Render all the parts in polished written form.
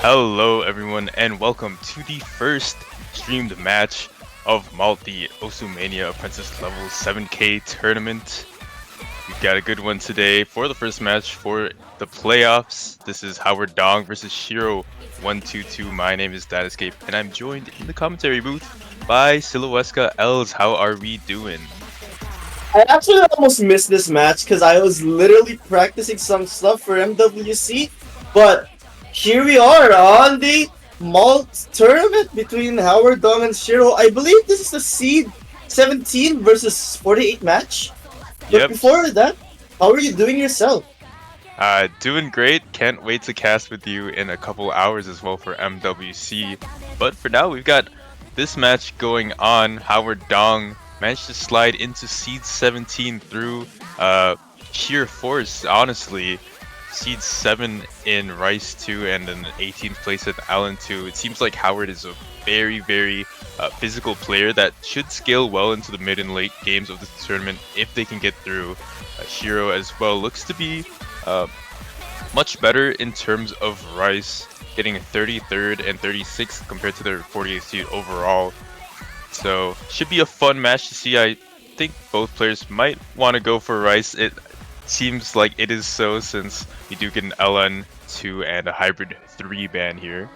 Hello, everyone, and welcome to the first streamed match of MALT, the Osumania Apprentice Level 7K tournament. We've got a good one today for the first match for the playoffs. This is howardong versus Shiro122. My name is Datascape, and I'm joined in the commentary booth by Siluesca Els. How are we doing? I actually almost missed this match because I was literally practicing some stuff for MWC, but here we are on the Malt tournament between howardong and Shiro. I believe this is the seed 17 versus 48 match. But Yep, before that, how are you doing yourself? doing great. Can't wait to cast with you in a couple hours as well for MWC. But for now, we've got this match going on. howardong managed to slide into seed 17 through sheer force, honestly. Seed 7 in Rice 2 and an 18th place at Allen 2. It seems like Howard is a very physical player that should scale well into the mid and late games of this tournament if they can get through. Shiro as well looks to be much better in terms of Rice, getting 33rd and 36th compared to their 48th seed overall. So should be a fun match to see. I think both players might want to go for Rice. It seems like it is so, since we do get an LN2 and a hybrid 3 ban here.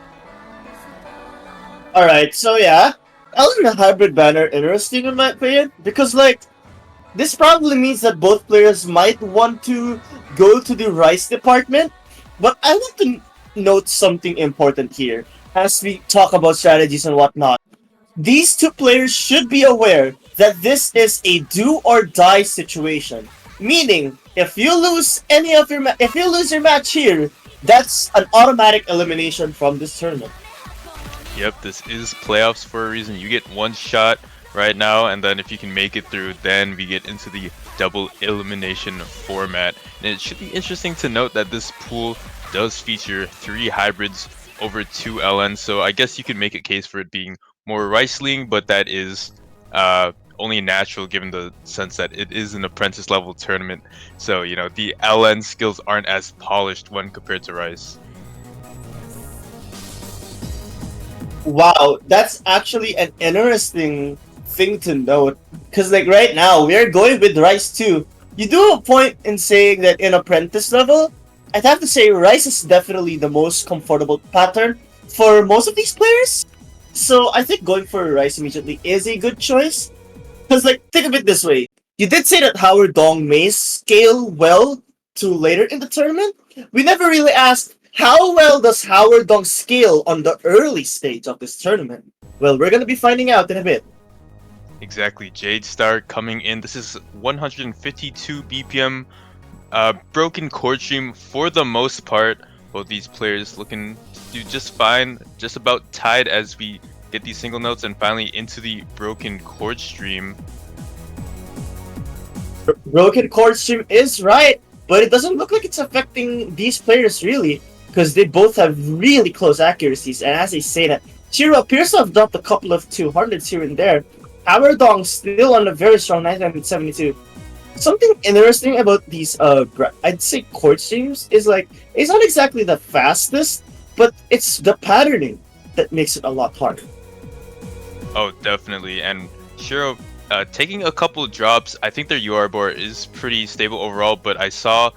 Alright, so yeah, Elden and Hybrid Ban are interesting in my opinion because this probably means that both players might want to go to the Rice department, but I want to note something important here as we talk about strategies and whatnot. These two players should be aware that this is a do or die situation. Meaning, if you lose your match here, that's an automatic elimination from this tournament. Yep, this is playoffs for a reason. You get one shot right now, and then if you can make it through, then we get into the double elimination format. And it should be interesting to note that this pool does feature 3 hybrids over 2 LN, so I guess you could make a case for it being more Rice-ling, but that is only natural given the sense that it is an apprentice level tournament. So, you know, the LN skills aren't as polished when compared to Rice. Wow, that's actually an interesting thing to note. Because right now, we're going with Rice 2. You do have a point in saying that in apprentice level, I'd have to say Rice is definitely the most comfortable pattern for most of these players. So I think going for Rice immediately is a good choice. Because, think of it this way. You did say that howardong may scale well to later in the tournament. We never really asked, how well does howardong scale on the early stage of this tournament? Well, we're going to be finding out in a bit. Exactly, Jade Star coming in. This is 152 BPM, broken chord stream for the most part. Both these players looking to do just fine, just about tied as we get these single notes and finally into the broken chord stream. Broken chord stream is right, but it doesn't look like it's affecting these players really, because they both have really close accuracies. And as I say that, Shiro appears to have dropped a couple of 200s here and there. howardong still on a very strong 972. Something interesting about these I'd say chord streams is it's not exactly the fastest, but it's the patterning that makes it a lot harder. Oh, definitely. And Shiro taking a couple drops. I think their UR bar is pretty stable overall, but I saw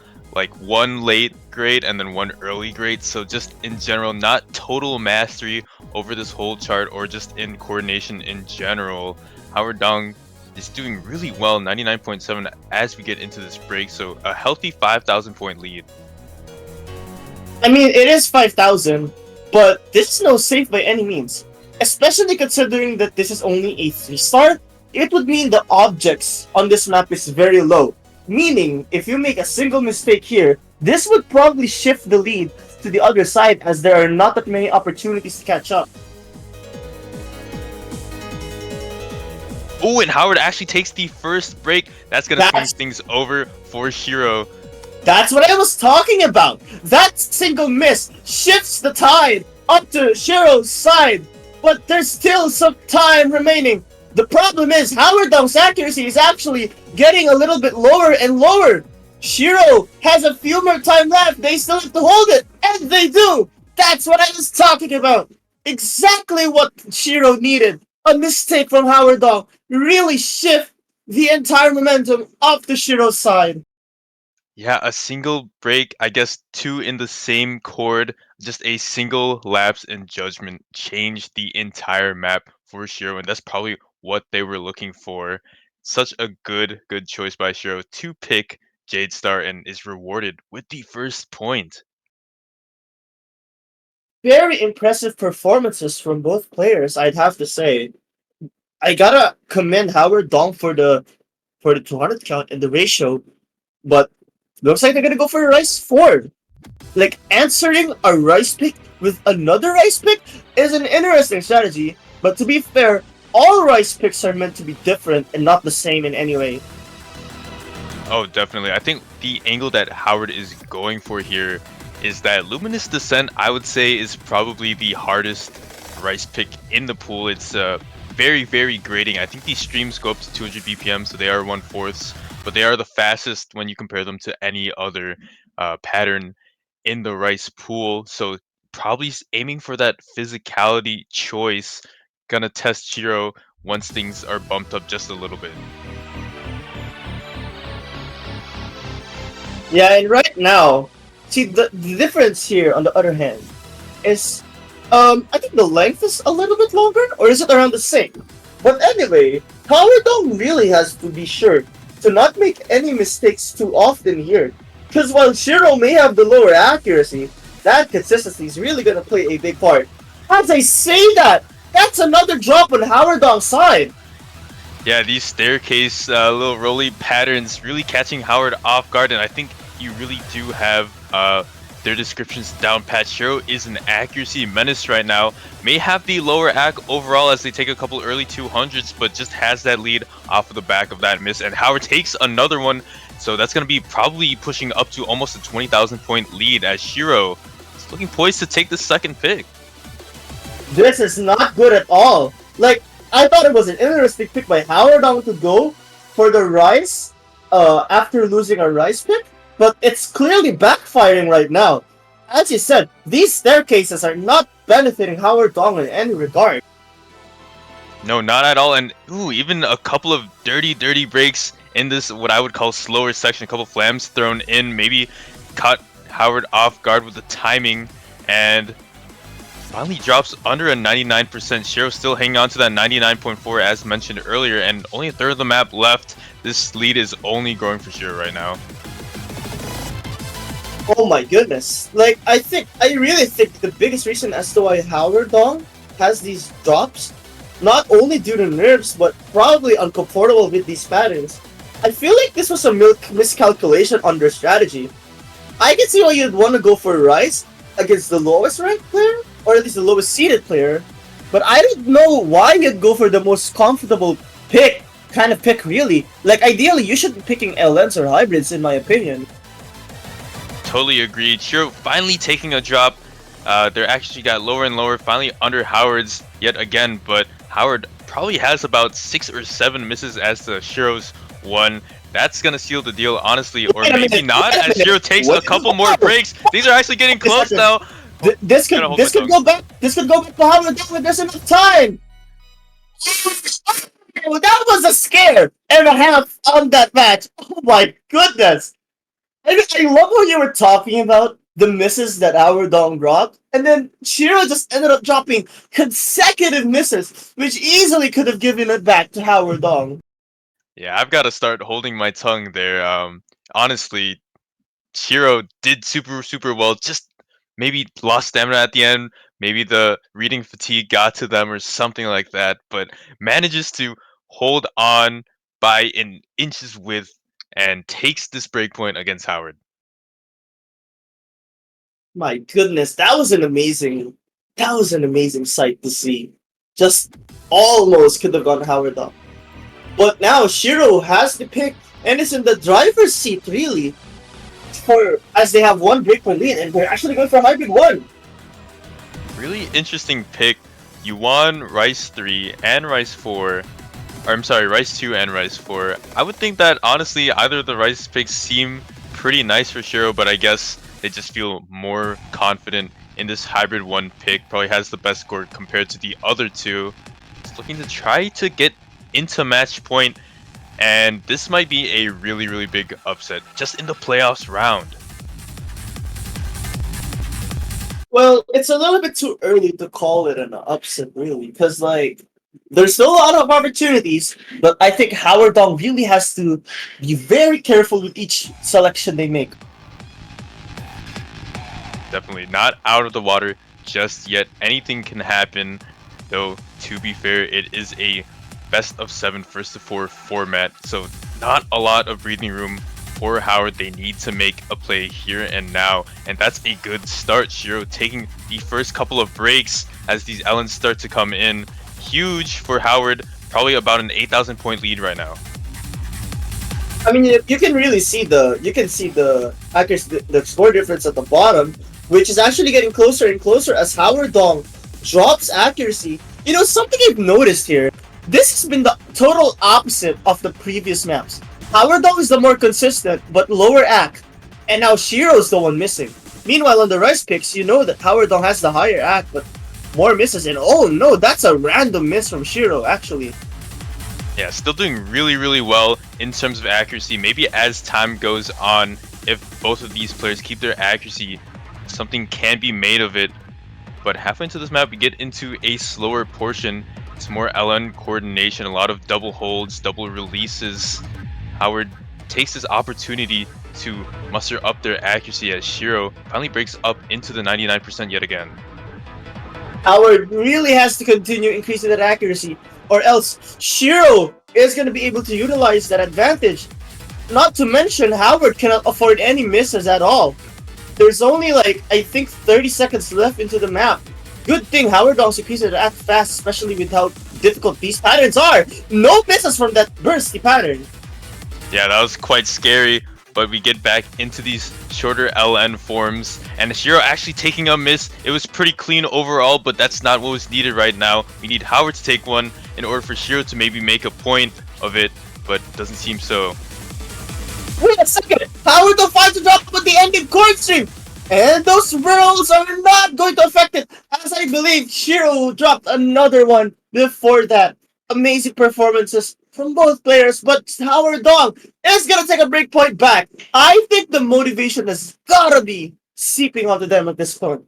one late grade and then one early grade. So just in general, not total mastery over this whole chart or just in coordination in general. howardong is doing really well, 99.7 as we get into this break. So a healthy 5,000 point lead. I mean, it is 5,000, but this is no safe by any means. Especially considering that this is only a 3-star, it would mean the objects on this map is very low. Meaning, if you make a single mistake here, this would probably shift the lead to the other side as there are not that many opportunities to catch up. Oh, and Howard actually takes the first break. That's going to swing things over for Shiro. That's what I was talking about! That single miss shifts the tide up to Shiro's side, but there's still some time remaining. The problem is howardong's accuracy is actually getting a little bit lower and lower. Shiro has a few more time left. They still have to hold it, and they do. That's what I was talking about! Exactly what Shiro needed! A mistake from Howard Dog really shift the entire momentum of the Shiro side. Yeah, a single break, I guess two in the same chord, just a single lapse in judgment changed the entire map for Shiro, and that's probably what they were looking for. Such a good choice by Shiro to pick Jade Star and is rewarded with the first point. Very impressive performances from both players, I'd have to say. I gotta commend Howard Dong for the 200 count and the ratio, but looks like they're gonna go for a Rice 4. Like, answering a Rice pick with another Rice pick is an interesting strategy, but to be fair, all Rice picks are meant to be different and not the same in any way. Oh, definitely. I think the angle that Howard is going for here is that Luminous Descent, I would say, is probably the hardest Rice pick in the pool. It's very grating. I think these streams go up to 200 BPM, so they are 1/4, but they are the fastest when you compare them to any other pattern in the Rice pool. So probably aiming for that physicality choice, gonna test Shiro once things are bumped up just a little bit. Yeah, and right now, see the difference here on the other hand is I think the length is a little bit longer, or is it around the same? But anyway, Howard Dong really has to be sure to not make any mistakes too often here. Because while Shiro may have the lower accuracy, that consistency is really gonna play a big part. As I say that, that's another drop on Howard Dong's side. Yeah, these staircase little rolly patterns really catching Howard off guard, and I think you really do have their descriptions down pat. Shiro is an accuracy menace right now. May have the lower AC overall as they take a couple early 200s, but just has that lead off of the back of that miss. And Howard takes another one, so that's going to be probably pushing up to almost a 20,000 point lead as Shiro is looking poised to take the second pick. This is not good at all. Like, I thought it was an interesting pick by Howard Dong to go for the Rice after losing a Rice pick, but it's clearly backfiring right now. As you said, these staircases are not benefiting Howard Dong in any regard. No, not at all. And ooh, even a couple of dirty breaks in this, what I would call slower section. A couple flams thrown in, maybe caught Howard off guard with the timing, and finally drops under a 99%. Shiro still hanging on to that 99.4 as mentioned earlier, and only a third of the map left. This lead is only growing for Shiro right now. Oh my goodness. Like, I really think the biggest reason as to why Howard Dong has these drops, not only due to nerves, but probably uncomfortable with these patterns. I feel like this was a miscalculation on their strategy. I can see why you'd want to go for Rice against the lowest ranked player, or at least the lowest seeded player, but I don't know why you'd go for the most comfortable kind of pick really. Like, ideally, you should be picking LNs or hybrids in my opinion. Totally agreed. Shiro finally taking a drop. They're actually got lower and lower, finally under Howard's yet again, but Howard probably has about 6 or 7 misses as the Shiro's one. That's gonna seal the deal, honestly, or maybe not, as Shiro takes a couple more breaks. These are actually getting close now. This could go back. This could go back to Howard Dong if there's enough time. That was a scare and a half on that match. Oh my goodness! I love what you were talking about the misses that Howard Dong dropped, and then Shiro just ended up dropping consecutive misses, which easily could have given it back to Howard Dong. Yeah, I've got to start holding my tongue there. Honestly, Shiro did super well. Just maybe lost stamina at the end. Maybe the reading fatigue got to them or something like that. But manages to hold on by an inch's width and takes this breakpoint against Howard. My goodness, that was an amazing sight to see. Just almost could have gone Howard Dong. But now Shiro has the pick and is in the driver's seat really. As they have one breakpoint lead and they're actually going for hybrid 1. Really interesting pick. You won Rice 3 and Rice 4. Or I'm sorry, Rice 2 and Rice 4. I would think that honestly either of the Rice picks seem pretty nice for Shiro, but I guess they just feel more confident in this hybrid 1 pick. Probably has the best score compared to the other two. He's looking to try to get into match point, and this might be a really, really big upset just in the playoffs round. Well, it's a little bit too early to call it an upset, really, because like there's still a lot of opportunities, but I think howardong really has to be very careful with each selection they make. Definitely not out of the water just yet. Anything can happen, though. To be fair, it is a best of 7 first to 4 format, so not a lot of breathing room for Howard. They need to make a play here and now, and that's a good start. Shiro taking the first couple of breaks as these Ellens start to come in. Huge for Howard, probably about an 8,000 point lead right now. I mean, you can really see the accuracy, the score difference at the bottom, which is actually getting closer and closer as howardong drops accuracy. You know, something I've noticed here, this has been the total opposite of the previous maps. Howardong is the more consistent but lower AC, and now Shiro's the one missing. Meanwhile, on the Rice picks, you know that howardong has the higher AC but more misses, and oh no, that's a random miss from Shiro actually. Yeah, still doing really, really well in terms of accuracy. Maybe as time goes on, if both of these players keep their accuracy, something can be made of it. But halfway into this map, we get into a slower portion. It's more LN coordination, a lot of double holds, double releases. Howard takes this opportunity to muster up their accuracy as Shiro finally breaks up into the 99% yet again. Howard really has to continue increasing that accuracy, or else Shiro is going to be able to utilize that advantage. Not to mention, Howard cannot afford any misses at all. There's only like, I think 30 seconds left into the map. Good thing howardong's increasing to act fast, especially with how difficult these patterns are. No misses from that bursty pattern. Yeah, that was quite scary, but we get back into these shorter LN forms, and Shiro actually taking a miss. It was pretty clean overall, but that's not what was needed right now. We need Howard to take one in order for Shiro to maybe make a point of it, but doesn't seem so. Wait a second! howardong finds a drop with the ending chord stream! And those rolls are not going to affect it, as I believe Shiro dropped another one before that. Amazing performances from both players, but howardong is gonna take a break point back. I think the motivation has gotta be seeping onto them at this point.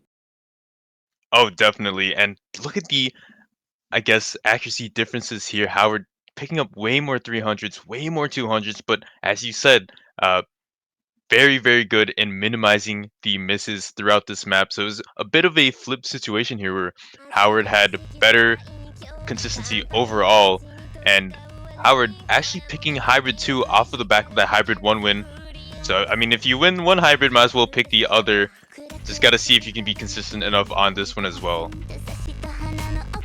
Oh, definitely. And look at the, I guess, accuracy differences here. Howard picking up way more 300s, way more 200s, but as you said, very, very good in minimizing the misses throughout this map. So it was a bit of a flip situation here where Howard had better consistency overall, and Howard actually picking hybrid 2 off of the back of that hybrid 1 win. So I mean, if you win one hybrid, might as well pick the other. Just gotta see if you can be consistent enough on this one as well.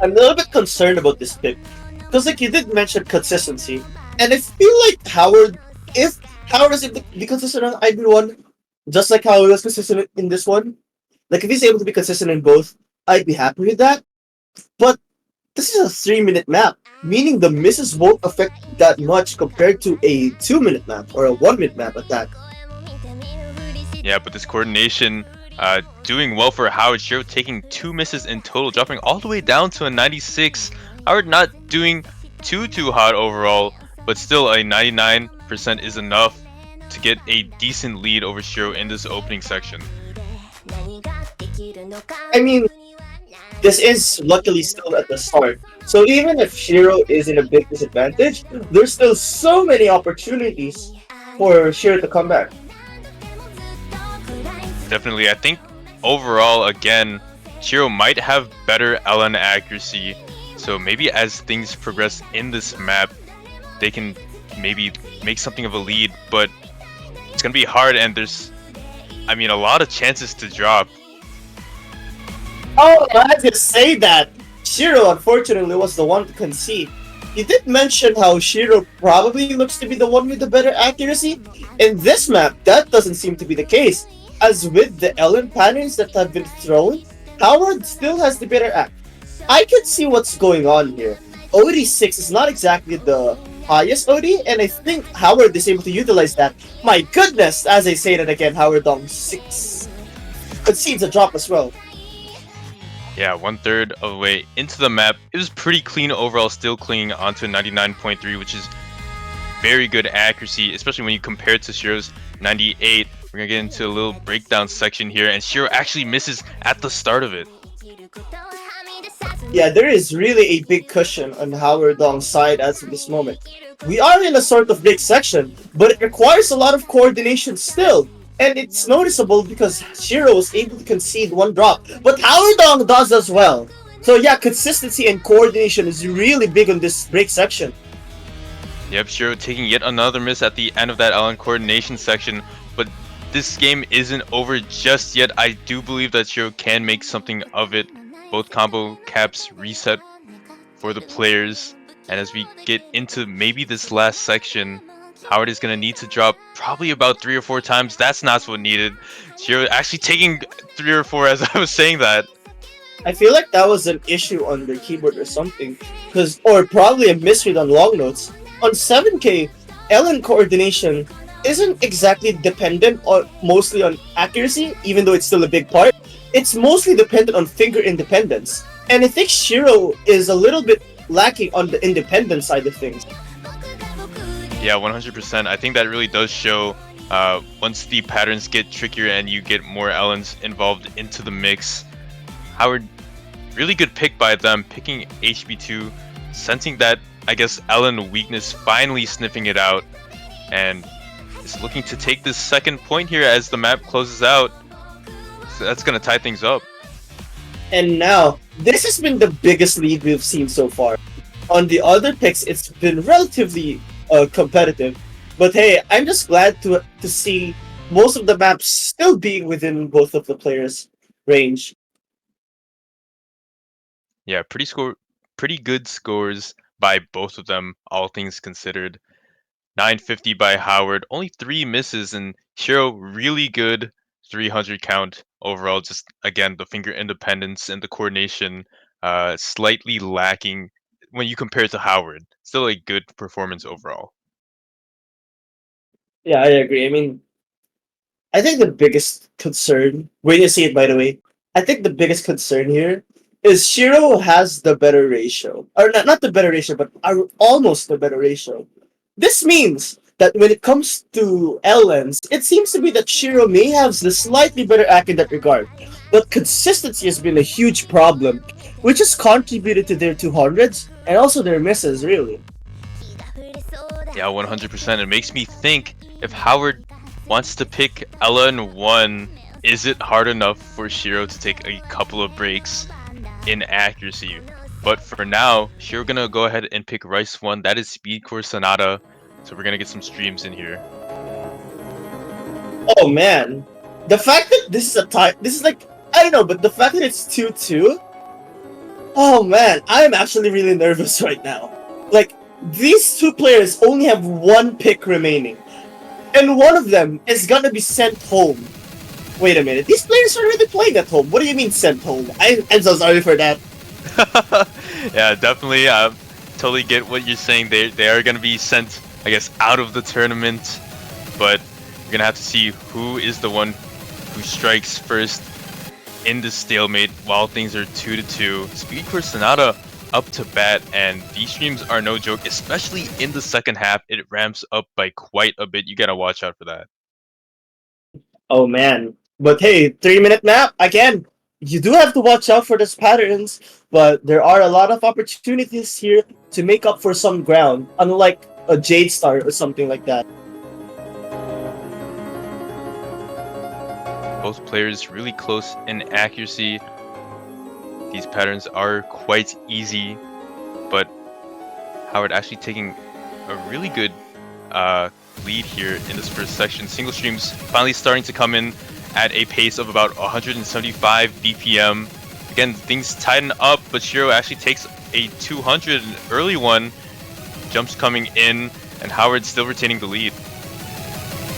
I'm a little bit concerned about this pick, because like you did mention consistency, and I feel like if Howard is able to be consistent on hybrid 1, just like how he was consistent in this one, like if he's able to be consistent in both, I'd be happy with that. But this is a 3-minute map, meaning the misses won't affect that much compared to a 2-minute map or a 1-minute map at that. Yeah, but this coordination doing well for Howard. Shiro taking 2 misses in total, dropping all the way down to a 96. Howard not doing too hot overall, but still a 99% is enough to get a decent lead over Shiro in this opening section. I mean, this is luckily still at the start, so even if Shiro is in a big disadvantage, there's still so many opportunities for Shiro to come back. Definitely, I think overall, again, Shiro might have better LN accuracy, so maybe as things progress in this map, they can maybe make something of a lead, but it's gonna be hard, and there's, I mean, a lot of chances to drop. Oh, I just say that Shiro unfortunately was the one to concede. You did mention how Shiro probably looks to be the one with the better accuracy. In this map, that doesn't seem to be the case, as with the LN patterns that have been thrown, Howard still has the better act. I can see what's going on here. OD6 is not exactly the highest OD, and I think Howard is able to utilize that. My goodness, as I say that again, howardong 6 concedes a drop as well. Yeah, 1/3 of the way into the map. It was pretty clean overall, still clinging onto 99.3, which is very good accuracy, especially when you compare it to Shiro's 98. We're gonna get into a little breakdown section here, and Shiro actually misses at the start of it. Yeah, there is really a big cushion on howardong's side as of this moment. We are in a sort of big section, but it requires a lot of coordination still. And it's noticeable because Shiro was able to concede one drop, but howardong does as well. So yeah, consistency and coordination is really big on this break section. Yep, Shiro taking yet another miss at the end of that Ellen coordination section, but this game isn't over just yet. I do believe that Shiro can make something of it. Both combo caps reset for the players, and as we get into maybe this last section, Howard is gonna need to drop probably about 3 or 4 times. That's not what needed. Shiro actually taking 3 or 4 as I was saying that. I feel like that was an issue on the keyboard or something, or probably a misread on long notes. On 7K, Ellen coordination isn't exactly dependent on mostly on accuracy, even though it's still a big part. It's mostly dependent on finger independence, and I think Shiro is a little bit lacking on the independent side of things. Yeah, 100%. I think that really does show once the patterns get trickier and you get more Ellens involved into the mix. Howard, really good pick by them, picking HB2, sensing that, I guess, Ellen weakness, finally sniffing it out, and is looking to take this second point here as the map closes out. So that's going to tie things up. And now, this has been the biggest lead we've seen so far. On the other picks, it's been relatively competitive. But hey, I'm just glad to see most of the maps still being within both of the players' range. Yeah, pretty good scores by both of them, all things considered. 950 by Howard, only 3 misses, and Shiro really good 300 count overall. Just again, the finger independence and the coordination slightly lacking when you compare it to Howard. Still a good performance overall. Yeah, I agree. I mean, I think the biggest concern, when you see it by the way, I think the biggest concern here is Shiro has the better ratio. Or not the better ratio, but almost the better ratio. This means that when it comes to Ellens, it seems to be that Shiro may have the slightly better act in that regard. But consistency has been a huge problem, which has contributed to their 200s and also their misses, really. Yeah, 100%. It makes me think if Howard wants to pick Ella in 1, is it hard enough for Shiro to take a couple of breaks in accuracy? But for now, Shiro gonna go ahead and pick Rice 1. That is Speed Core Sonata. So we're gonna get some streams in here. Oh man, the fact that this is a tie, this is like, I don't know, but the fact that it's 2-2, oh man, I'm actually really nervous right now. Like, these two players only have one pick remaining, and one of them is gonna be sent home. Wait a minute, these players are already playing at home. What do you mean sent home? I'm so sorry for that. Yeah, definitely. Totally get what you're saying. They are gonna be sent, I guess, out of the tournament, but we're gonna have to see who is the one who strikes first in the stalemate while things are 2-2. Speed Core Sonata up to bat, and these streams are no joke, especially in the second half. It ramps up by quite a bit. You gotta watch out for that. Oh man. But hey, 3-minute map, again, you do have to watch out for these patterns, but there are a lot of opportunities here to make up for some ground, unlike a Jade Star or something like that. Both players really close in accuracy. These patterns are quite easy, but Howard actually taking a really good lead here in this first section. Single streams finally starting to come in at a pace of about 175 BPM. Again, things tighten up, but Shiro actually takes a 200, an early one. Jumps coming in, and Howard still retaining the lead.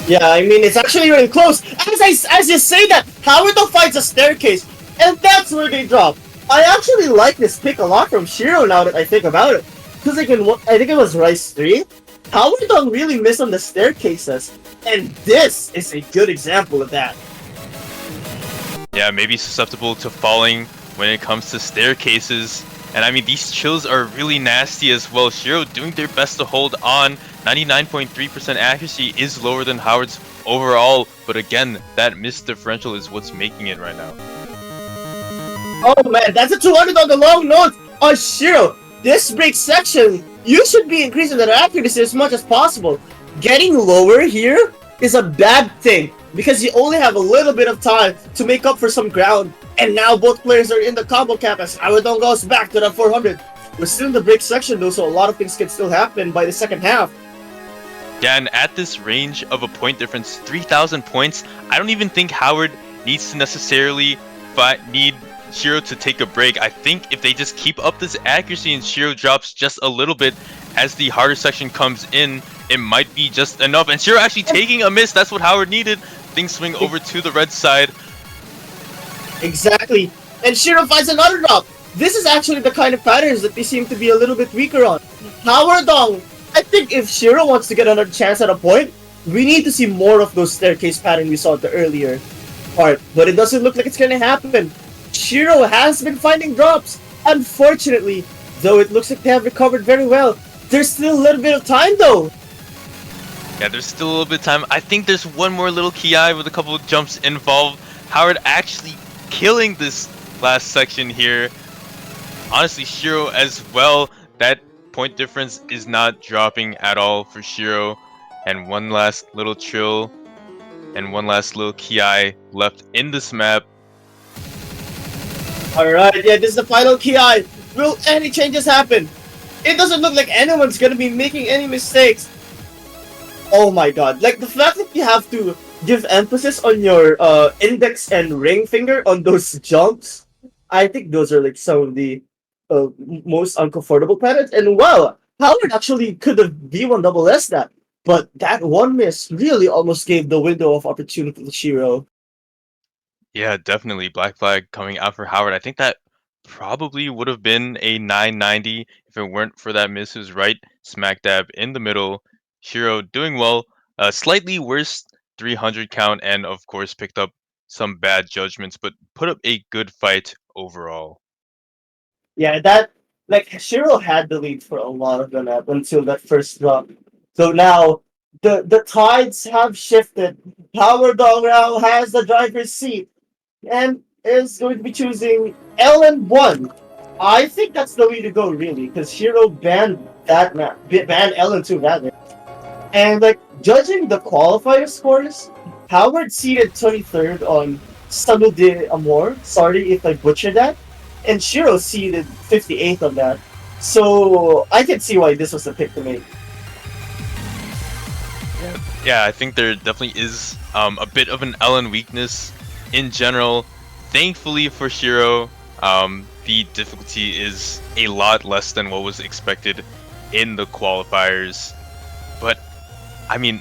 Yeah, I mean, it's actually really close. As you say that, Howard finds a staircase, and that's where they drop. I actually like this pick a lot from Shiro now that I think about it. Because like I think it was Rice 3, Howard really missed on the staircases, and this is a good example of that. Yeah, maybe susceptible to falling when it comes to staircases. And I mean, these chills are really nasty as well. Shiro doing their best to hold on. 99.3% accuracy is lower than Howard's overall, but again, that miss differential is what's making it right now. Oh man, that's a 200 on the long note on Shiro. This break section, you should be increasing that accuracy as much as possible. Getting lower here is a bad thing because you only have a little bit of time to make up for some ground. And now both players are in the combo cap as howardong goes back to that 400. We're still in the break section though, so a lot of things can still happen by the second half. Yeah, and at this range of a point difference, 3,000 points, I don't even think Howard needs to necessarily need Shiro to take a break. I think if they just keep up this accuracy and Shiro drops just a little bit as the harder section comes in, it might be just enough. And Shiro actually taking a miss, that's what Howard needed. Things swing over to the red side. Exactly. And Shiro finds another drop. This is actually the kind of patterns that they seem to be a little bit weaker on. howardong, I think if Shiro wants to get another chance at a point, we need to see more of those staircase patterns we saw at the earlier part. But it doesn't look like it's gonna happen. Shiro has been finding drops. Unfortunately, though it looks like they have recovered very well. There's still a little bit of time though. Yeah, there's still a little bit of time. I think there's one more little Ki with a couple of jumps involved. Howard actually killing this last section here. Honestly, Shiro as well. That point difference is not dropping at all for Shiro. And one last little chill and one last little Ki left in this map. Alright, yeah, this is the final Ki. Will any changes happen? It doesn't look like anyone's gonna be making any mistakes. Oh my god, like the fact that you have to give emphasis on your index and ring finger on those jumps, I think those are like some of the most uncomfortable patterns. And wow, Howard actually could have V1 double S that, but that one miss really almost gave the window of opportunity to Shiro. Yeah, definitely. Black Flag coming out for Howard. I think that probably would have been a 990 if it weren't for that miss. It was right smack dab in the middle. Shiro doing well. Slightly worse 300 count and of course picked up some bad judgments, but put up a good fight overall. Yeah, that like Shiro had the lead for a lot of the map until that first drop. So now the tides have shifted. howardong now has the driver's seat and is going to be choosing LN1. I think that's the way to go, really, because Shiro banned that map, banned LN2 rather. And like judging the qualifier scores, Howard seeded 23rd on Salud de Amor. Sorry if I butchered that. And Shiro seeded 58th on that. So I can see why this was the pick to make. Yeah, I think there definitely is a bit of an LN weakness in general. Thankfully for Shiro, the difficulty is a lot less than what was expected in the qualifiers. But I mean,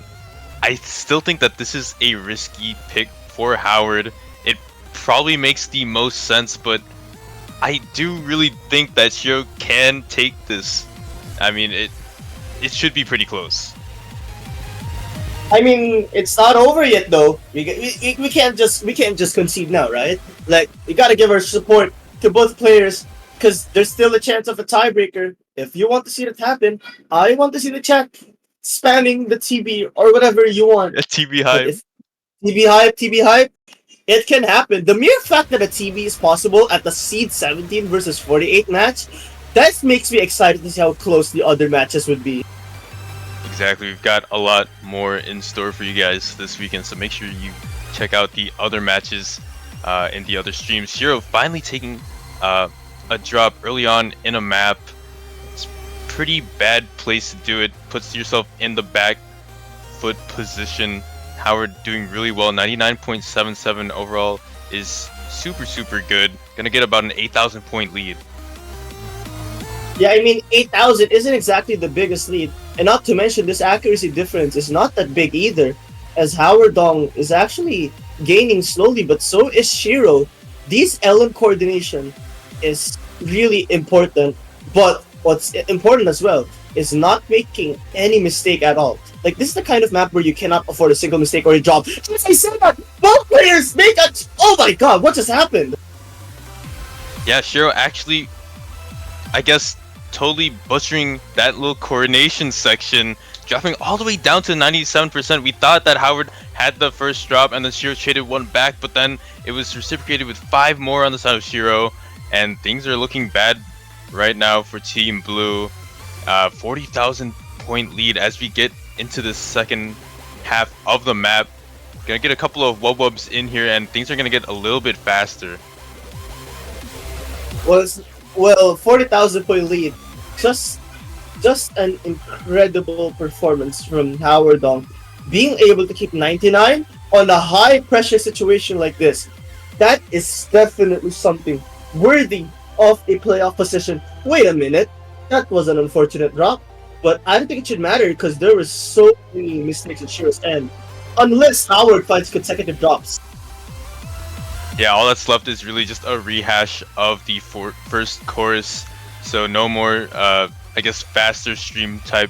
I still think that this is a risky pick for Howard. It probably makes the most sense, but I do really think that Shiro can take this. I mean, it should be pretty close. I mean, it's not over yet though. We can't just concede now, right? Like we gotta give our support to both players because there's still a chance of a tiebreaker. If you want to see that happen, I want to see the chat spamming the TB or whatever you want. A TB hype. TB hype. It can happen. The mere fact that a TB is possible at the seed 17 versus 48 match, that makes me excited to see how close the other matches would be. Exactly. We've got a lot more in store for you guys this weekend, so make sure you check out the other matches in the other streams. Shiro finally taking a drop early on in a map. It's a pretty bad place to do it. Puts yourself in the back foot position. Howard doing really well. 99.77 overall is super good. Gonna get about an 8,000 point lead. Yeah, I mean 8,000 isn't exactly the biggest lead, and not to mention this accuracy difference is not that big either, as howardong is actually gaining slowly, but so is Shiro. These LM coordination is really important, but what's important as well is not making any mistake at all. Like this is the kind of map where you cannot afford a single mistake or a drop. As I said that, both players make a. Oh my god, what just happened? Yeah, Shiro actually, I guess, totally butchering that little coordination section, dropping all the way down to 97%. We thought that Howard had the first drop and then Shiro traded one back, but then it was reciprocated with 5 more on the side of Shiro, and things are looking bad right now for Team Blue. 40,000 point lead as we get into the second half of the map. Gonna get a couple of wub-wubs in here, and things are gonna get a little bit faster. Well, 40,000 point lead. Just an incredible performance from howardong. Being able to keep 99 on a high pressure situation like this, that is definitely something worthy of a playoff position. Wait a minute, that was an unfortunate drop, but I don't think it should matter because there were so many mistakes at Shiro's end. Unless Howard finds consecutive drops. Yeah, all that's left is really just a rehash of the first chorus. So no more, I guess, faster stream type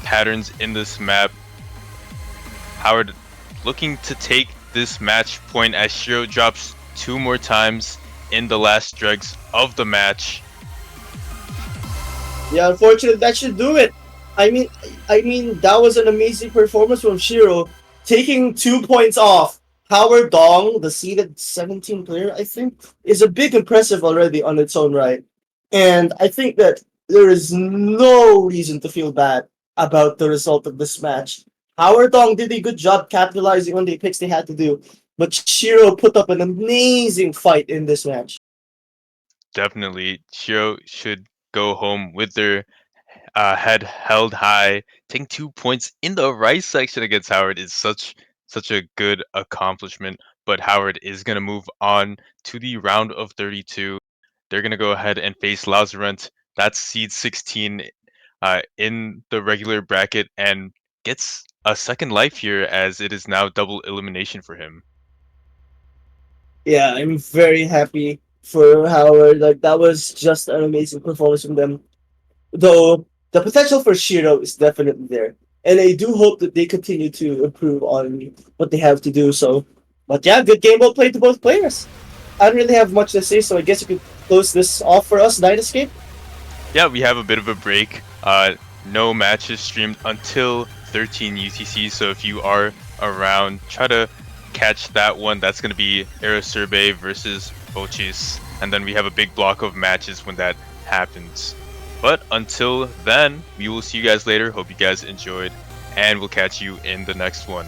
patterns in this map. Howard looking to take this match point as Shiro drops 2 more times in the last dregs of the match. Yeah, unfortunately, that should do it. I mean, that was an amazing performance from Shiro, taking 2 points off. howardong, the seeded 17 player, I think, is a big impressive already on its own right. And I think that there is no reason to feel bad about the result of this match. howardong did a good job capitalizing on the picks they had to do, but Shiro put up an amazing fight in this match. Definitely, Shiro should go home with their head held high. Taking 2 points in the right section against Howard is such a good accomplishment. But Howard is gonna move on to the round of 32. They're gonna go ahead and face Lazarunt. That's seed 16 in the regular bracket and gets a second life here as it is now double elimination for him. Yeah, I'm very happy for Howard. Like that was just an amazing performance from them. Though the potential for Shiro is definitely there, and I do hope that they continue to improve on what they have to do. So, but yeah, good game well played to both players. I don't really have much to say, so I guess you could close this off for us, Night Escape. Yeah, we have a bit of a break. No matches streamed until 13 UTC, so if you are around, try to catch that one. That's going to be Aerosurbe versus Ochis, and then we have a big block of matches when that happens. But until then, we will see you guys later. Hope you guys enjoyed, and we'll catch you in the next one.